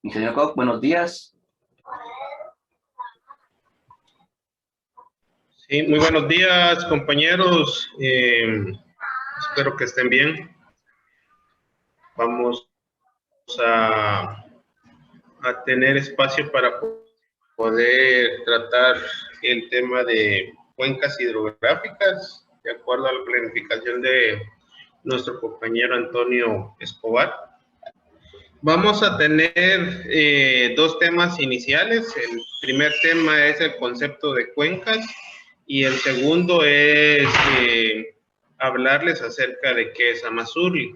Ingeniero Koch, buenos días. Sí, muy buenos días, compañeros. Espero que estén bien. Vamos a tener espacio para poder tratar el tema de cuencas hidrográficas, de acuerdo a la planificación de nuestro compañero Antonio Escobar. Vamos a tener dos temas iniciales. El primer tema es el concepto de cuencas y el segundo es hablarles acerca de qué es Amazurli.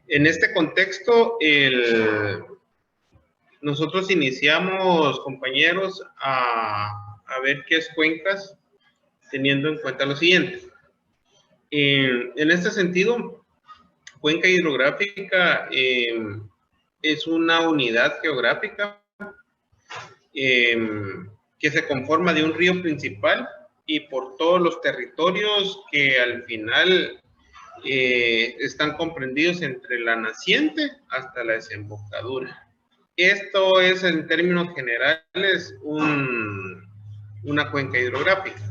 En este contexto, nosotros iniciamos, compañeros, a ver qué es cuencas, teniendo en cuenta lo siguiente. En este sentido, cuenca hidrográfica es una unidad geográfica que se conforma de un río principal y por todos los territorios que al final están comprendidos entre la naciente hasta la desembocadura. Esto es, en términos generales, una cuenca hidrográfica.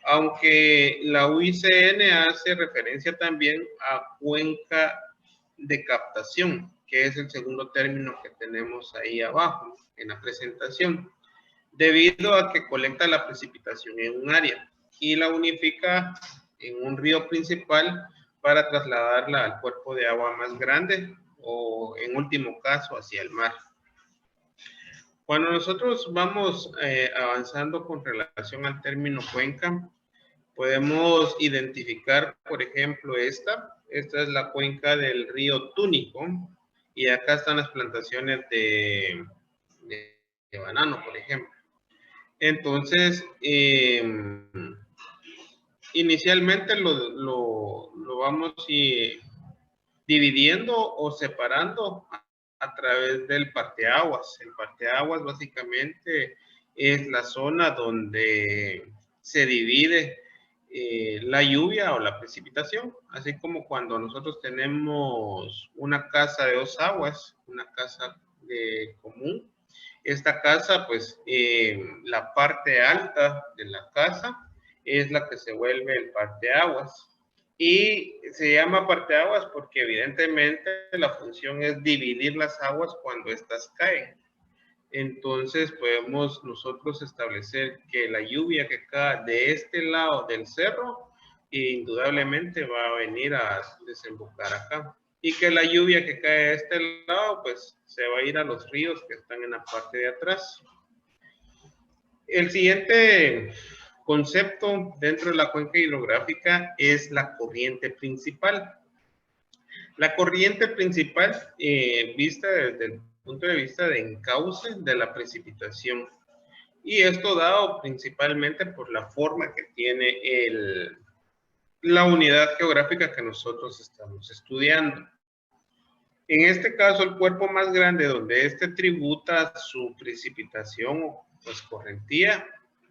Aunque la UICN hace referencia también a cuenca de captación, que es el segundo término que tenemos ahí abajo en la presentación, debido a que colecta la precipitación en un área y la unifica en un río principal para trasladarla al cuerpo de agua más grande o, en último caso, hacia el mar. Cuando nosotros vamos avanzando con relación al término cuenca, podemos identificar, por ejemplo, esta es la cuenca del río Túnico, y acá están las plantaciones de banano, por ejemplo. Entonces, inicialmente lo vamos dividiendo o separando a través del parteaguas. El parteaguas básicamente es la zona donde se divide la lluvia o la precipitación, así como cuando nosotros tenemos una casa de dos aguas, una casa común. Esta casa, pues, la parte alta de la casa es la que se vuelve el parteaguas. Y se llama parteaguas porque evidentemente la función es dividir las aguas cuando éstas caen. Entonces podemos nosotros establecer que la lluvia que cae de este lado del cerro indudablemente va a venir a desembocar acá. Y que la lluvia que cae de este lado, pues se va a ir a los ríos que están en la parte de atrás. El siguiente concepto dentro de la cuenca hidrográfica es la corriente principal. La corriente principal, vista desde el punto de vista de encauce de la precipitación. Y esto dado principalmente por la forma que tiene la unidad geográfica que nosotros estamos estudiando. En este caso, el cuerpo más grande donde este tributa su precipitación o pues correntía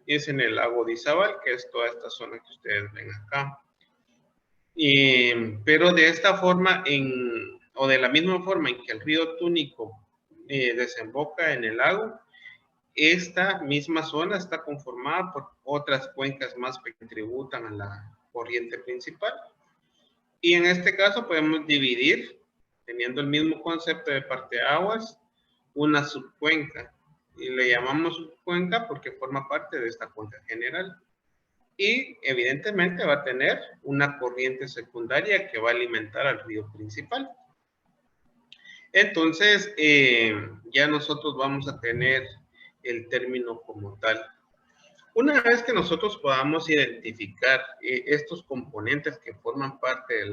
es en el lago de Izabal, que es toda esta zona que ustedes ven acá. Pero de esta forma, o de la misma forma en que el río Túnico desemboca en el lago, esta misma zona está conformada por otras cuencas más que tributan a la corriente principal. Y en este caso podemos dividir, teniendo el mismo concepto de parteaguas, una subcuenca. Y le llamamos subcuenca porque forma parte de esta cuenca general. Y evidentemente va a tener una corriente secundaria que va a alimentar al río principal. Entonces, ya nosotros vamos a tener el término como tal. Una vez que nosotros podamos identificar estos componentes que forman parte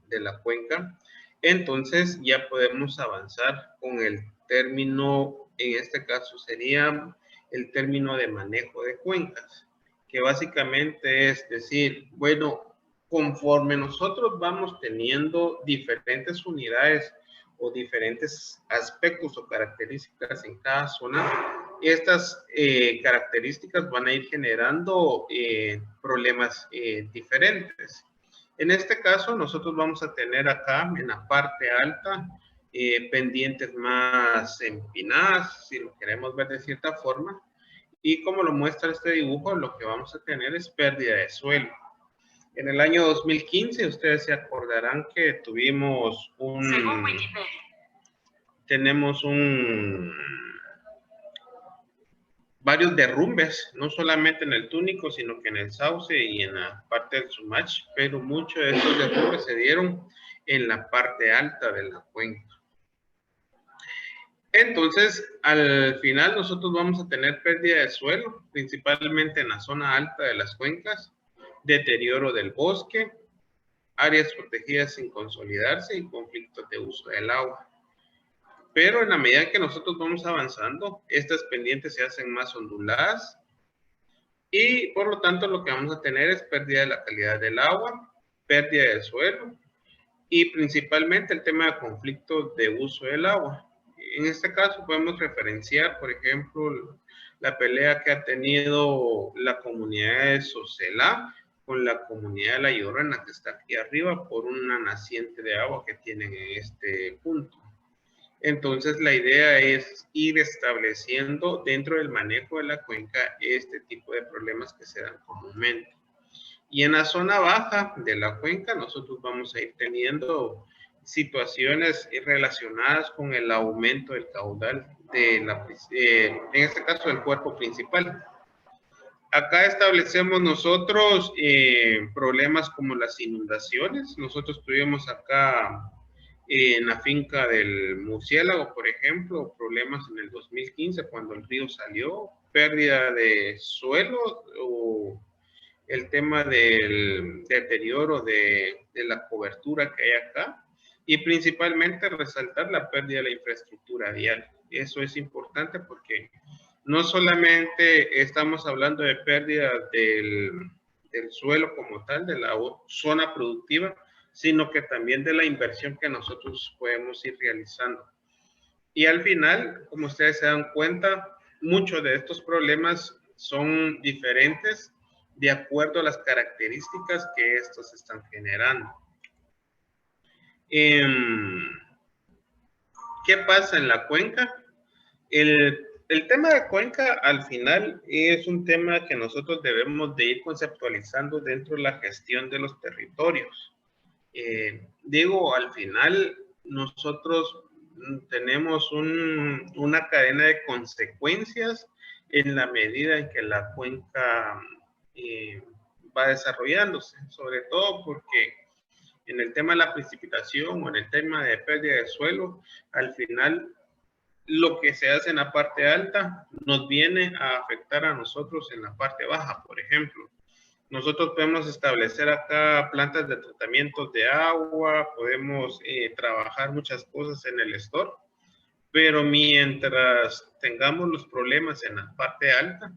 de la cuenca, entonces ya podemos avanzar con el término, en este caso sería el término de manejo de cuencas, que básicamente es decir, bueno, conforme nosotros vamos teniendo diferentes unidades o diferentes aspectos o características en cada zona, estas características van a ir generando problemas diferentes. En este caso, nosotros vamos a tener acá en la parte alta pendientes más empinadas, si lo queremos ver de cierta forma. Y como lo muestra este dibujo, lo que vamos a tener es pérdida de suelo. En el año 2015, ustedes se acordarán que tuvimos varios derrumbes, no solamente en el Túnico, sino que en el Sauce y en la parte del Sumach, pero muchos de estos derrumbes se dieron en la parte alta de la cuenca. Entonces, al final nosotros vamos a tener pérdida de suelo, principalmente en la zona alta de las cuencas, deterioro del bosque, áreas protegidas sin consolidarse y conflictos de uso del agua. Pero en la medida que nosotros vamos avanzando, estas pendientes se hacen más onduladas y por lo tanto lo que vamos a tener es pérdida de la calidad del agua, pérdida del suelo y principalmente el tema de conflicto de uso del agua. En este caso podemos referenciar, por ejemplo, la pelea que ha tenido la comunidad de Sosela con la comunidad de La Llorona, que está aquí arriba, por una naciente de agua que tienen en este punto. Entonces, la idea es ir estableciendo dentro del manejo de la cuenca este tipo de problemas que se dan comúnmente. Y en la zona baja de la cuenca, nosotros vamos a ir teniendo situaciones relacionadas con el aumento del caudal en este caso del cuerpo principal. Acá establecemos nosotros problemas como las inundaciones. Nosotros tuvimos acá en la finca del Murciélago, por ejemplo, problemas en el 2015 cuando el río salió, pérdida de suelo o el tema del deterioro de la cobertura que hay acá y principalmente resaltar la pérdida de la infraestructura vial. Eso es importante porque no solamente estamos hablando de pérdida del suelo como tal, de la zona productiva, sino que también de la inversión que nosotros podemos ir realizando. Y al final, como ustedes se dan cuenta, muchos de estos problemas son diferentes de acuerdo a las características que estos están generando. ¿Qué pasa en la cuenca? El tema de cuenca al final es un tema que nosotros debemos de ir conceptualizando dentro de la gestión de los territorios. Digo, al final nosotros tenemos una cadena de consecuencias en la medida en que la cuenca va desarrollándose, sobre todo porque en el tema de la precipitación o en el tema de pérdida de suelo, al final lo que se hace en la parte alta nos viene a afectar a nosotros en la parte baja, por ejemplo. Nosotros podemos establecer acá plantas de tratamiento de agua, podemos trabajar muchas cosas en el store, pero mientras tengamos los problemas en la parte alta,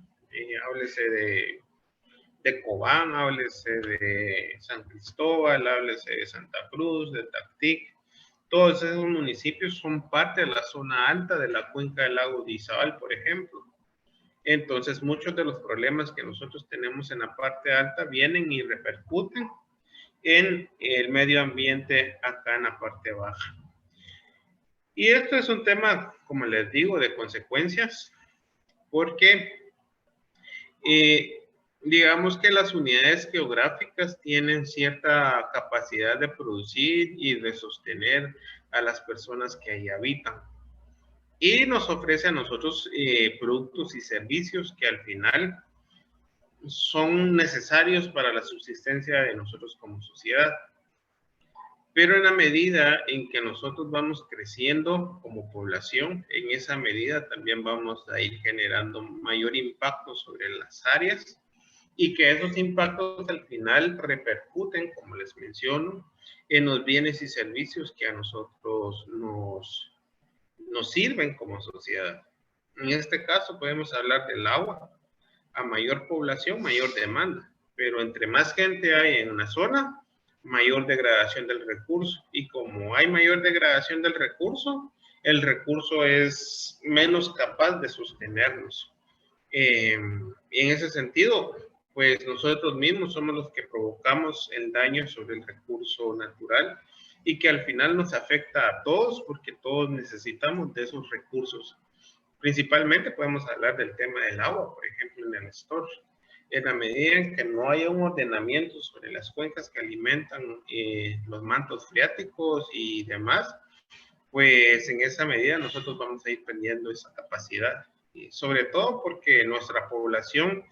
háblese de Cobán, háblese de San Cristóbal, háblese de Santa Cruz, de Tactic, todos esos municipios son parte de la zona alta de la cuenca del lago de Izabal, por ejemplo. Entonces, muchos de los problemas que nosotros tenemos en la parte alta vienen y repercuten en el medio ambiente acá en la parte baja. Y esto es un tema, como les digo, de consecuencias, porque digamos que las unidades geográficas tienen cierta capacidad de producir y de sostener a las personas que ahí habitan. Y nos ofrece a nosotros productos y servicios que al final son necesarios para la subsistencia de nosotros como sociedad. Pero en la medida en que nosotros vamos creciendo como población, en esa medida también vamos a ir generando mayor impacto sobre las áreas y que esos impactos al final repercuten, como les menciono, en los bienes y servicios que a nosotros nos sirven como sociedad. En este caso podemos hablar del agua. A mayor población, mayor demanda, pero entre más gente hay en una zona, mayor degradación del recurso. Y como hay mayor degradación del recurso, el recurso es menos capaz de sostenernos. En ese sentido, pues nosotros mismos somos los que provocamos el daño sobre el recurso natural y que al final nos afecta a todos porque todos necesitamos de esos recursos. Principalmente podemos hablar del tema del agua, por ejemplo, en el storage. En la medida en que no haya un ordenamiento sobre las cuencas que alimentan los mantos freáticos y demás, pues en esa medida nosotros vamos a ir perdiendo esa capacidad. Y sobre todo porque nuestra población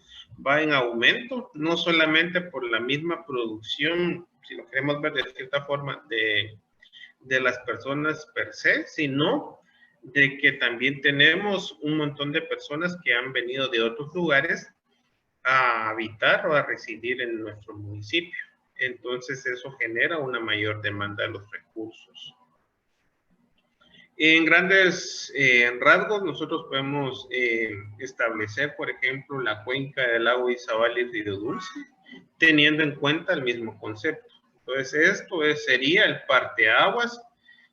va en aumento, no solamente por la misma producción, si lo queremos ver de cierta forma, de las personas per se, sino de que también tenemos un montón de personas que han venido de otros lugares a habitar o a residir en nuestro municipio. Entonces eso genera una mayor demanda de los recursos. En grandes rasgos, nosotros podemos establecer, por ejemplo, la cuenca del lago Izabal y Río Dulce, teniendo en cuenta el mismo concepto. Entonces, esto sería el parteaguas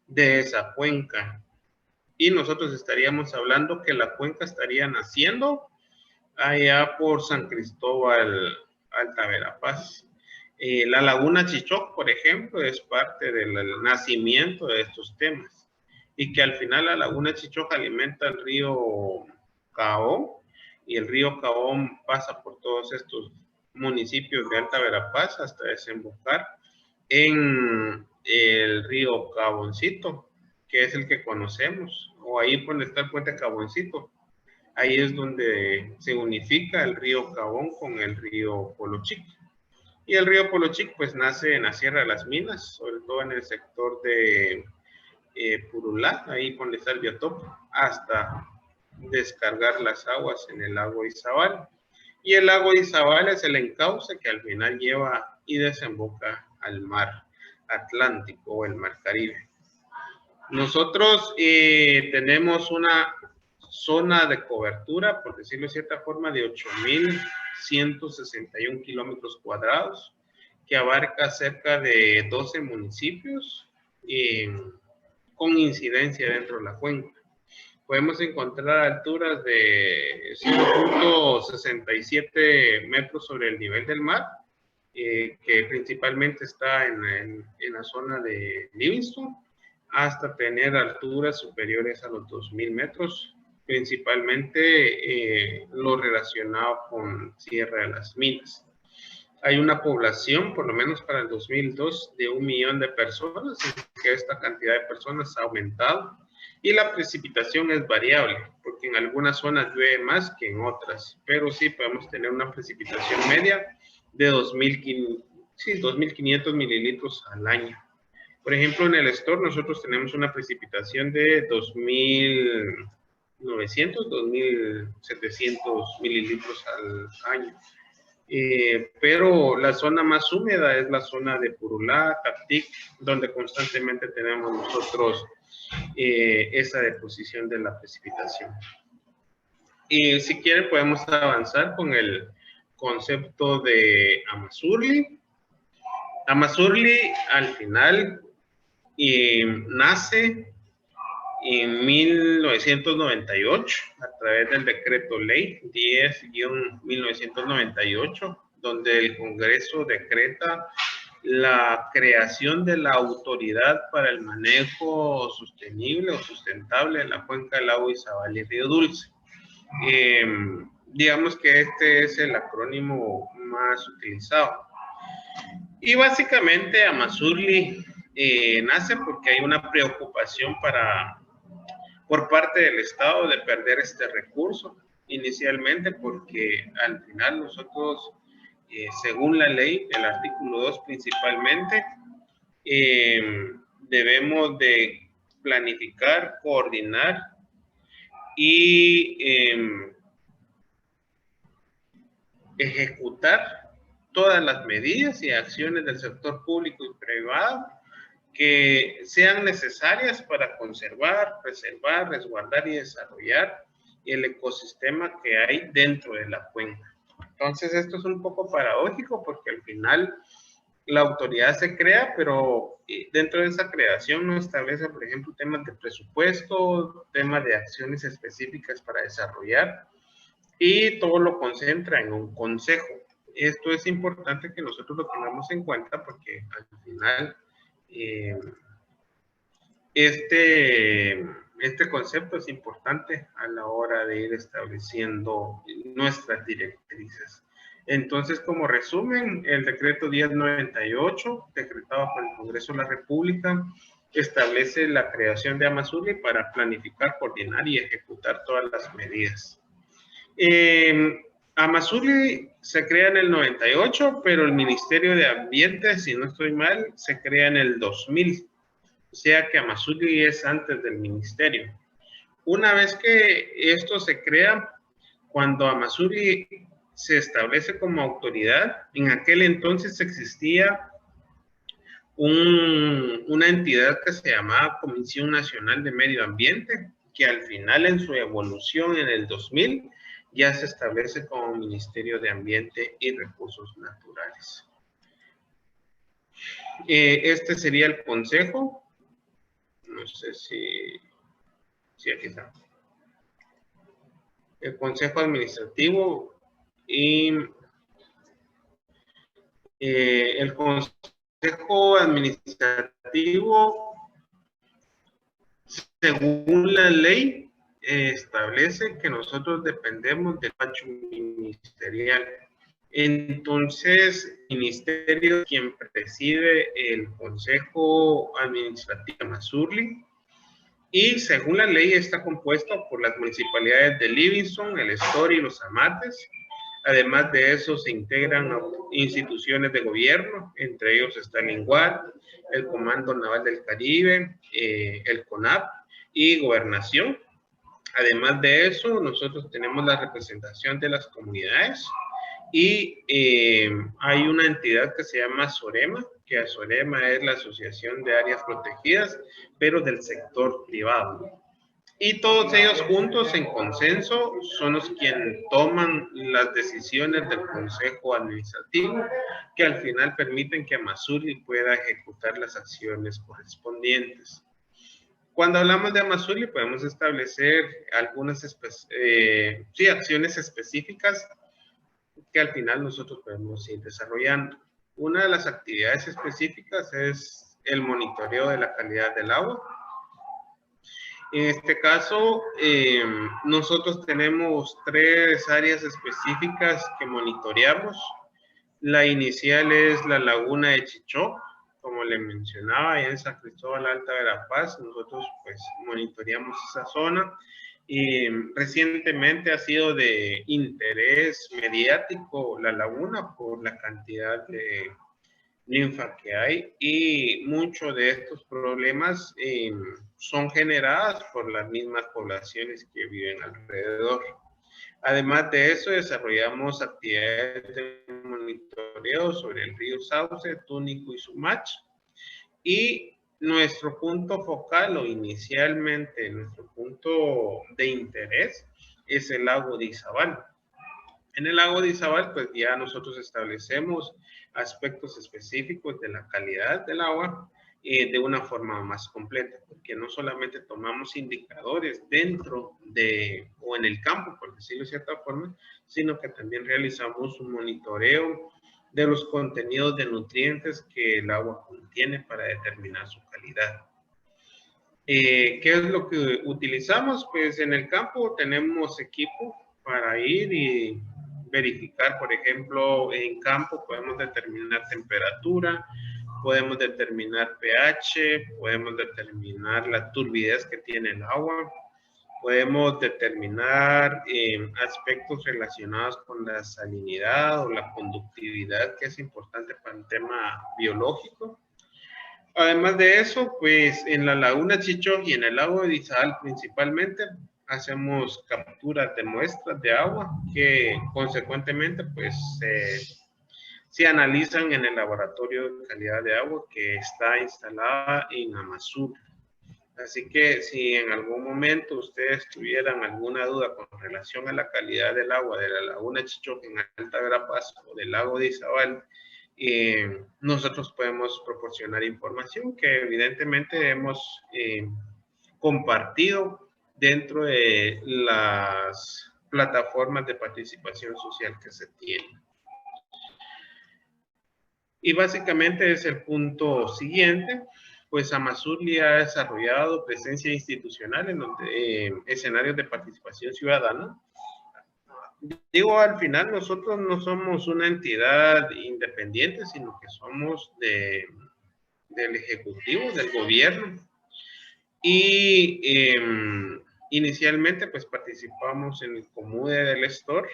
de esa cuenca. Y nosotros estaríamos hablando que la cuenca estaría naciendo allá por San Cristóbal, Alta Verapaz. La laguna Chichoc, por ejemplo, es parte del nacimiento de estos temas. Y que al final la laguna Chichoc alimenta el río Caón, y el río Caón pasa por todos estos municipios de Alta Verapaz hasta desembocar en el río Caboncito, que es el que conocemos, o ahí donde está el puente Caboncito. Ahí es donde se unifica el río Cabón con el río Polochic. Y el río Polochic pues nace en la Sierra de las Minas, sobre todo en el sector de Purulá, ahí donde está el biotopo, hasta descargar las aguas en el lago Izabal. Y el lago Izabal es el encauce que al final lleva y desemboca al mar Atlántico o el mar Caribe. Nosotros tenemos una zona de cobertura, por decirlo de cierta forma, de 8.161 kilómetros cuadrados, que abarca cerca de 12 municipios con incidencia dentro de la cuenca. Podemos encontrar alturas de 0.67 metros sobre el nivel del mar, que principalmente está en la zona de Livingston, hasta tener alturas superiores a los 2.000 metros, principalmente lo relacionado con Sierra de las Minas. Hay una población, por lo menos para el 2002, de 1 millón de personas, que esta cantidad de personas ha aumentado, y la precipitación es variable, porque en algunas zonas llueve más que en otras, pero sí podemos tener una precipitación media de 2.500 mililitros al año. Por ejemplo, en el Store nosotros tenemos una precipitación de 2.900, 2.700 mililitros al año. Pero la zona más húmeda es la zona de Purulá, Taptic, donde constantemente tenemos nosotros esa deposición de la precipitación. Y si quieren podemos avanzar con el concepto de Amazurli. Amazurli al final nace en 1998 a través del decreto ley 10-1998, donde el Congreso decreta la creación de la autoridad para el manejo sostenible o sustentable de la cuenca del lago Izabal y Río Dulce. Digamos que este es el acrónimo más utilizado. Y básicamente Amazurli nace porque hay una preocupación por parte del Estado de perder este recurso, inicialmente porque al final nosotros, según la ley, el artículo 2 principalmente, debemos de planificar, coordinar y ejecutar todas las medidas y acciones del sector público y privado que sean necesarias para conservar, preservar, resguardar y desarrollar el ecosistema que hay dentro de la cuenca. Entonces, esto es un poco paradójico porque al final la autoridad se crea, pero dentro de esa creación no establece, por ejemplo, temas de presupuesto, temas de acciones específicas para desarrollar, y todo lo concentra en un consejo. Esto es importante que nosotros lo tengamos en cuenta porque al final Este concepto es importante a la hora de ir estableciendo nuestras directrices. Entonces, como resumen, el decreto 1098, decretado por el Congreso de la República, establece la creación de AMAZURLI para planificar, coordinar y ejecutar todas las medidas. AMAZURLI se crea en el 98, pero el Ministerio de Ambiente, si no estoy mal, se crea en el 2000. O sea que AMAZURLI es antes del ministerio. Una vez que esto se crea, cuando AMAZURLI se establece como autoridad, en aquel entonces existía una entidad que se llamaba Comisión Nacional de Medio Ambiente, que al final en su evolución en el 2000 ya se establece como Ministerio de Ambiente y Recursos Naturales. Este sería el consejo. No sé si aquí está. El Consejo Administrativo y el Consejo Administrativo, según la ley, establece que nosotros dependemos del despacho ministerial. Entonces, el ministerio es quien preside el Consejo Administrativo de AMAZURLI. Y según la ley está compuesto por las municipalidades de Livingston, el Estoril y los Amates. Además de eso se integran instituciones de gobierno, entre ellos está el INGUAT, el Comando Naval del Caribe, el CONAP y Gobernación. Además de eso, nosotros tenemos la representación de las comunidades y hay una entidad que se llama SOREMA, que SOREMA es la Asociación de Áreas Protegidas, pero del sector privado. Y todos ellos juntos en consenso son los quienes toman las decisiones del Consejo Administrativo, que al final permiten que AMAZURLI pueda ejecutar las acciones correspondientes. Cuando hablamos de AMAZURLI podemos establecer algunas acciones específicas que al final nosotros podemos ir desarrollando. Una de las actividades específicas es el monitoreo de la calidad del agua. En este caso, nosotros tenemos 3 áreas específicas que monitoreamos. La inicial es la laguna de Chichó, como le mencionaba, allá en San Cristóbal Alta Verapaz, nosotros pues monitoreamos esa zona. Y recientemente ha sido de interés mediático la laguna por la cantidad de ninfa que hay y muchos de estos problemas son generados por las mismas poblaciones que viven alrededor. Además de eso, desarrollamos actividades de monitoreo sobre el río Sauce, Túnico y Sumach. Y nuestro punto focal o inicialmente nuestro punto de interés es el lago de Izabal. En el lago de Izabal, pues ya nosotros establecemos aspectos específicos de la calidad del agua de una forma más completa, porque no solamente tomamos indicadores dentro de o en el campo, por decirlo de cierta forma, sino que también realizamos un monitoreo de los contenidos de nutrientes que el agua contiene para determinar su calidad. ¿Qué es lo que utilizamos? Pues en el campo tenemos equipo para ir y verificar, por ejemplo, en campo podemos determinar temperatura, podemos determinar pH, podemos determinar la turbidez que tiene el agua, podemos determinar aspectos relacionados con la salinidad o la conductividad, que es importante para el tema biológico. Además de eso, pues en la laguna Chichó y en el lago de Izabal principalmente hacemos capturas de muestras de agua que consecuentemente pues se analizan en el laboratorio de calidad de agua que está instalada en AMAZURLI. Así que si en algún momento ustedes tuvieran alguna duda con relación a la calidad del agua de la laguna Chichó en Alta Verapaz o del lago de Izabal, nosotros podemos proporcionar información que evidentemente hemos compartido dentro de las plataformas de participación social que se tienen. Y básicamente es el punto siguiente. pues Amazurli ha desarrollado presencia institucional en escenarios de participación ciudadana. Digo, al final nosotros no somos una entidad independiente, sino que somos del Ejecutivo, del gobierno. Y inicialmente pues participamos en el Comude del Estor,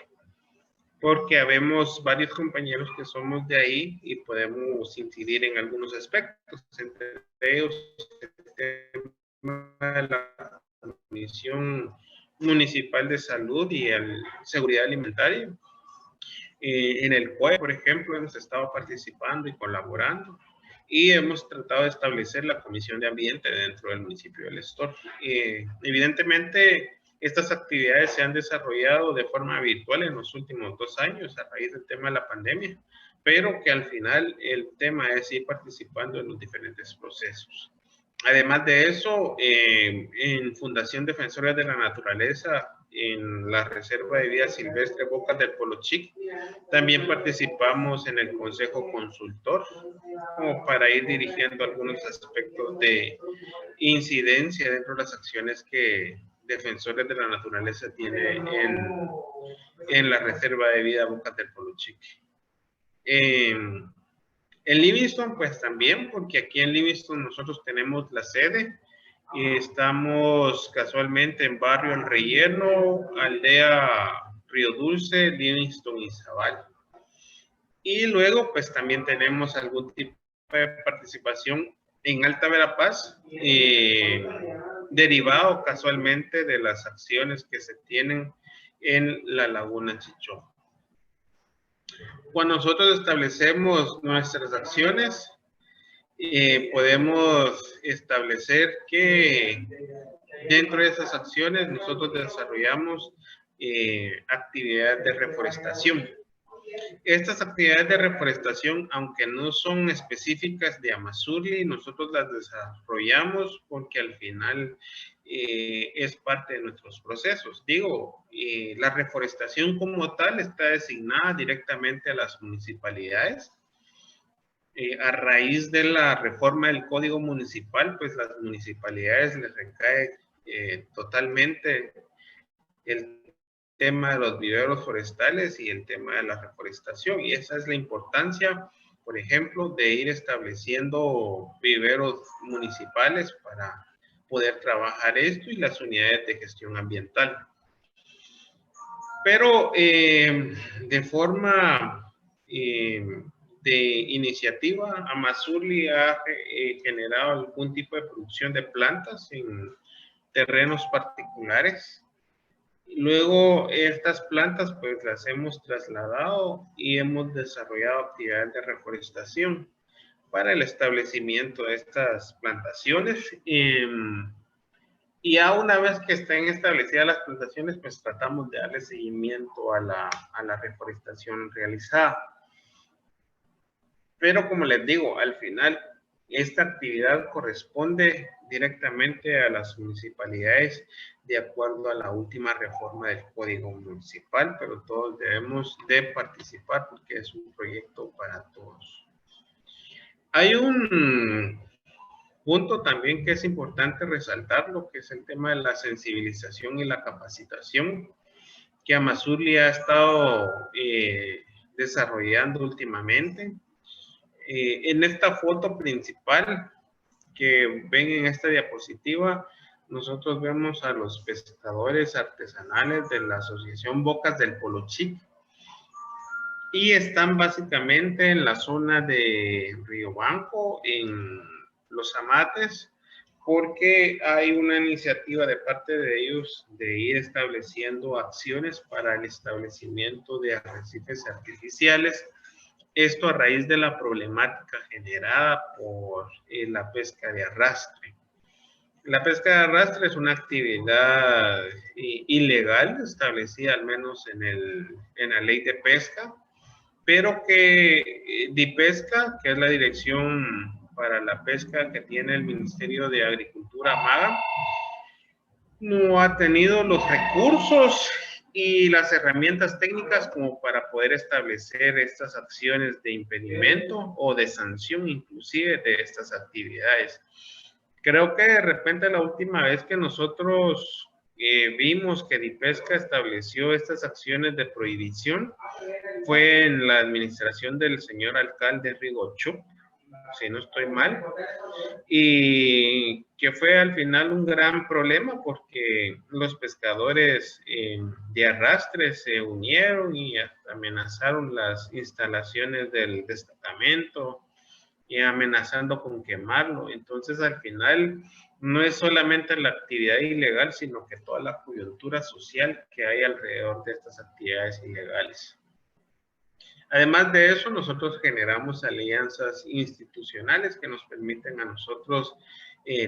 porque habemos varios compañeros que somos de ahí y podemos incidir en algunos aspectos, entre ellos el tema de la Comisión Municipal de Salud y Seguridad Alimentaria. En el COE, por ejemplo, hemos estado participando y colaborando y hemos tratado de establecer la Comisión de Ambiente dentro del municipio del Estor. Evidentemente, estas actividades se han desarrollado de forma virtual en los últimos 2 años a raíz del tema de la pandemia, pero que al final el tema es ir participando en los diferentes procesos. Además de eso, en Fundación Defensores de la Naturaleza, en la Reserva de Vida Silvestre Bocas del Polochic, también participamos en el Consejo Consultor, como para ir dirigiendo algunos aspectos de incidencia dentro de las acciones que Defensores de la Naturaleza tiene en la Reserva de Vida Bocas del Polochic. En Livingston, pues también, porque aquí en Livingston nosotros tenemos la sede y estamos casualmente en Barrio El Relleno, Aldea Río Dulce, Livingston y Zabal. Y luego, pues también tenemos algún tipo de participación en Alta Verapaz, derivado casualmente de las acciones que se tienen en la Laguna Chichón. Cuando nosotros establecemos nuestras acciones, podemos establecer que dentro de esas acciones nosotros desarrollamos actividades de reforestación. Estas actividades de reforestación, aunque no son específicas de Amazurli, nosotros las desarrollamos porque al final es parte de nuestros procesos. Digo, la reforestación como tal está designada directamente a las municipalidades. A raíz de la reforma del Código Municipal, pues las municipalidades les recae totalmente el tema de los viveros forestales y el tema de la reforestación. Y esa es la importancia, por ejemplo, de ir estableciendo viveros municipales para poder trabajar esto y las unidades de gestión ambiental. Pero de forma de iniciativa, Amazurli ha generado algún tipo de producción de plantas en terrenos particulares. Luego estas plantas pues las hemos trasladado y hemos desarrollado actividades de reforestación para el establecimiento de estas plantaciones. Y ya una vez que estén establecidas las plantaciones, pues tratamos de darle seguimiento a la reforestación realizada. Pero como les digo, al final esta actividad corresponde directamente a las municipalidades de acuerdo a la última reforma del Código Municipal, pero todos debemos de participar porque es un proyecto para todos. Hay un punto también que es importante resaltar, lo que es el tema de la sensibilización y la capacitación que Amazurli ha estado desarrollando últimamente. En esta foto principal que ven en esta diapositiva, nosotros vemos a los pescadores artesanales de la Asociación Bocas del Polochic y están básicamente en la zona de Río Banco, en Los Amates, porque hay una iniciativa de parte de ellos de ir estableciendo acciones para el establecimiento de arrecifes artificiales. Esto a raíz de la problemática generada por la pesca de arrastre. La pesca de arrastre es una actividad ilegal, establecida al menos en la ley de pesca, pero que DIPESCA, que es la Dirección para la Pesca que tiene el Ministerio de Agricultura, MAGA, no ha tenido los recursos y las herramientas técnicas como para poder establecer estas acciones de impedimento o de sanción inclusive de estas actividades. Creo que de repente la última vez que nosotros vimos que DIPESCA estableció estas acciones de prohibición fue en la administración del señor alcalde Rigocho, si no estoy mal, y que fue al final un gran problema porque los pescadores de arrastre se unieron y amenazaron las instalaciones del destacamento y amenazando con quemarlo. Entonces al final no es solamente la actividad ilegal, sino que toda la coyuntura social que hay alrededor de estas actividades ilegales. Además de eso, nosotros generamos alianzas institucionales que nos permiten a nosotros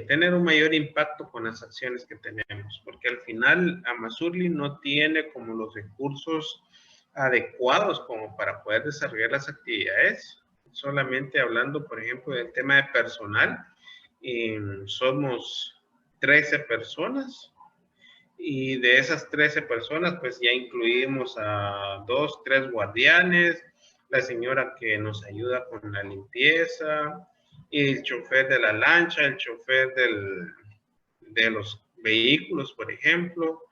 tener un mayor impacto con las acciones que tenemos, porque al final Amazurli no tiene como los recursos adecuados como para poder desarrollar las actividades. Solamente hablando, por ejemplo, del tema de personal, somos 13 personas. Y de esas 13 personas, pues ya incluimos a 2, 3 guardianes, la señora que nos ayuda con la limpieza, y el chofer de la lancha, el chofer de los vehículos, por ejemplo.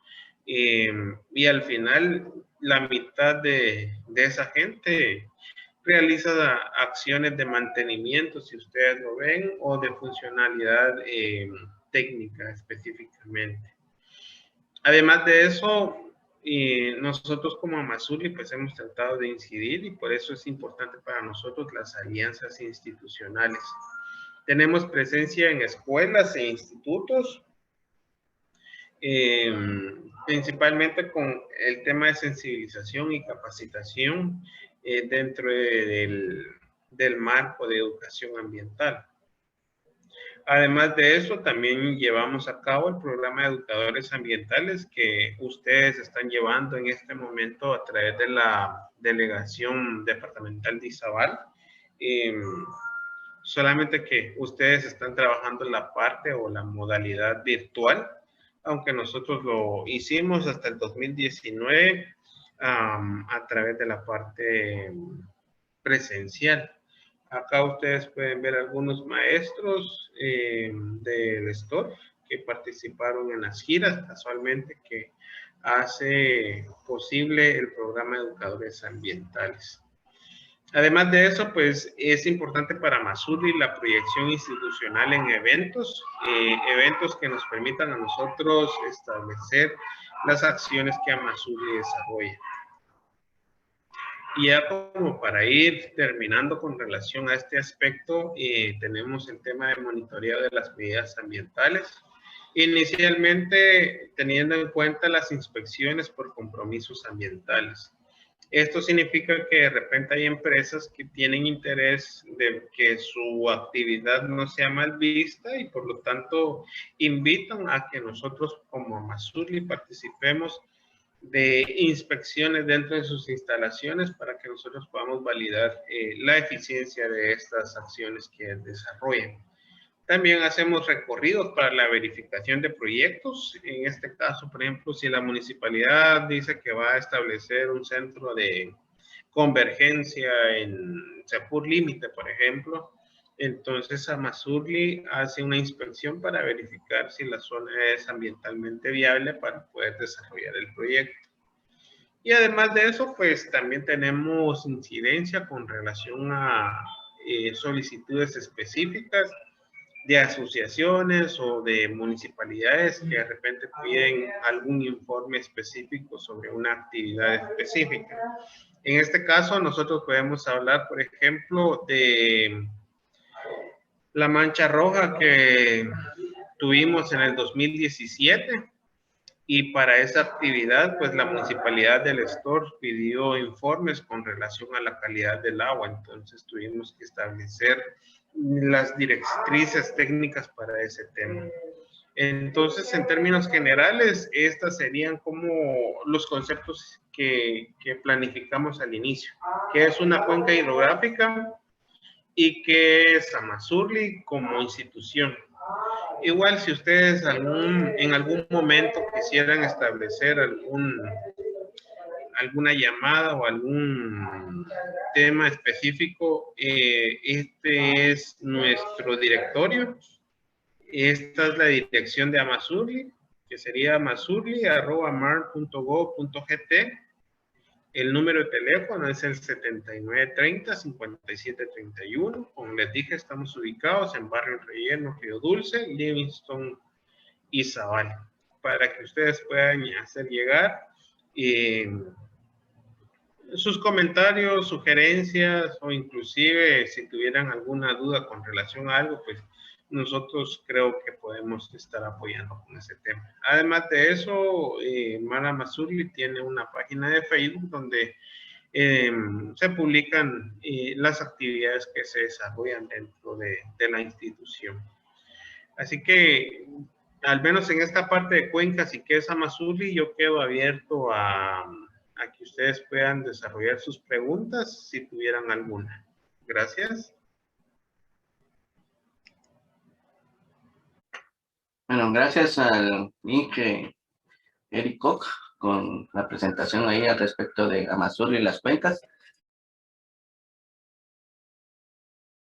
Y al final, la mitad de esa gente realiza acciones de mantenimiento, si ustedes lo ven, o de funcionalidad técnica específicamente. Además de eso, nosotros como Amazurli pues hemos tratado de incidir y por eso es importante para nosotros las alianzas institucionales. Tenemos presencia en escuelas e institutos, principalmente con el tema de sensibilización y capacitación dentro del marco de educación ambiental. Además de eso, también llevamos a cabo el programa de educadores ambientales que ustedes están llevando en este momento a través de la Delegación Departamental de Izabal. Solamente que ustedes están trabajando en la parte o la modalidad virtual, aunque nosotros lo hicimos hasta el 2019 a través de la parte presencial. Acá ustedes pueden ver algunos maestros del STORF que participaron en las giras, casualmente, que hace posible el programa de educadores ambientales. Además de eso, pues es importante para Amazurli la proyección institucional en eventos, eventos que nos permitan a nosotros establecer las acciones que Amazurli desarrolla. Y ya como para ir terminando con relación a este aspecto, tenemos el tema de monitoreo de las medidas ambientales. Inicialmente teniendo en cuenta las inspecciones por compromisos ambientales. Esto significa que de repente hay empresas que tienen interés de que su actividad no sea mal vista y por lo tanto invitan a que nosotros como Amazurli participemos de inspecciones dentro de sus instalaciones para que nosotros podamos validar la eficiencia de estas acciones que desarrollan. También hacemos recorridos para la verificación de proyectos. En este caso, por ejemplo, si la municipalidad dice que va a establecer un centro de convergencia en Sepur Límite, por ejemplo, entonces Amazurli hace una inspección para verificar si la zona es ambientalmente viable para poder desarrollar el proyecto. Y además de eso, pues también tenemos incidencia con relación a solicitudes específicas de asociaciones o de municipalidades que de repente piden algún informe específico sobre una actividad específica. En este caso, nosotros podemos hablar, por ejemplo, de la mancha roja que tuvimos en el 2017 y para esa actividad, pues la municipalidad del Estor pidió informes con relación a la calidad del agua, entonces tuvimos que establecer las directrices técnicas para ese tema. Entonces, en términos generales, estas serían como los conceptos que planificamos al inicio, que es una cuenca hidrográfica y que es Amazurli como institución. Igual, si ustedes en algún momento quisieran establecer algún alguna llamada o algún tema específico, este es nuestro directorio. Esta es la dirección de Amazurli, que sería amazurli@mar.gov.gt. El número de teléfono es el 7930-5731. Como les dije, estamos ubicados en Barrio Relleno, Río Dulce, Livingston y Zaval, para que ustedes puedan hacer llegar sus comentarios, sugerencias o inclusive si tuvieran alguna duda con relación a algo, pues nosotros creo que podemos estar apoyando con ese tema. Además de eso, Mar Amazurli tiene una página de Facebook donde se publican las actividades que se desarrollan dentro de la institución. Así que, al menos en esta parte de Cuenca, si que es Amazurli, yo quedo abierto a que ustedes puedan desarrollar sus preguntas si tuvieran alguna. Gracias. Bueno, gracias al Inge Eric Koch con la presentación ahí al respecto de Amazurli y las cuencas.